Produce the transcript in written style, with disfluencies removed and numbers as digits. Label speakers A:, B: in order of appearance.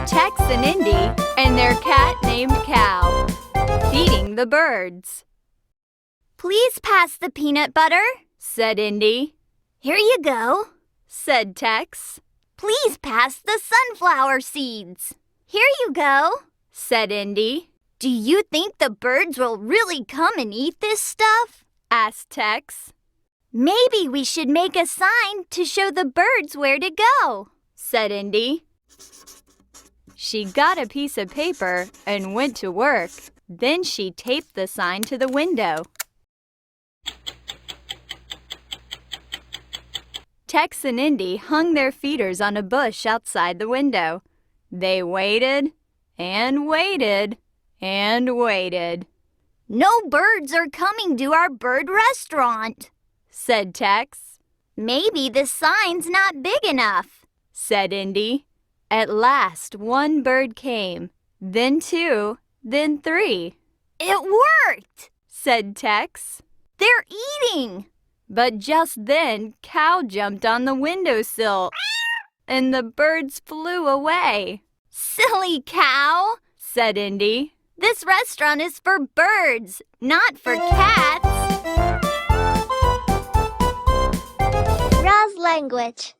A: Tex and Indy and their cat named Cow, feeding the birds.
B: "Please pass the peanut butter,"
A: said Indy.
B: "Here you go,"
A: said Tex.
B: "Please pass the sunflower seeds." "Here you go,"
A: said Indy.
B: "Do you think the birds will really come and eat this stuff?"
A: asked Tex.
B: "Maybe we should make a sign to show the birds where to go,"
A: said Indy. She got a piece of paper and went to work. Then she taped the sign to the window. Tex and Indy hung their feeders on a bush outside the window. They waited and waited and waited.
B: "No birds are coming to our bird restaurant,"
A: said Tex.
B: "Maybe the sign's not big enough,"
A: said Indy. At last, one bird came, then two, then three.
B: "It worked,"
A: said Tex.
B: "They're eating."
A: But just then, Cow jumped on the windowsill, and the birds flew away.
B: "Silly cow,"
A: said Indy.
B: "This restaurant is for birds, not for cats."
C: RASS Language.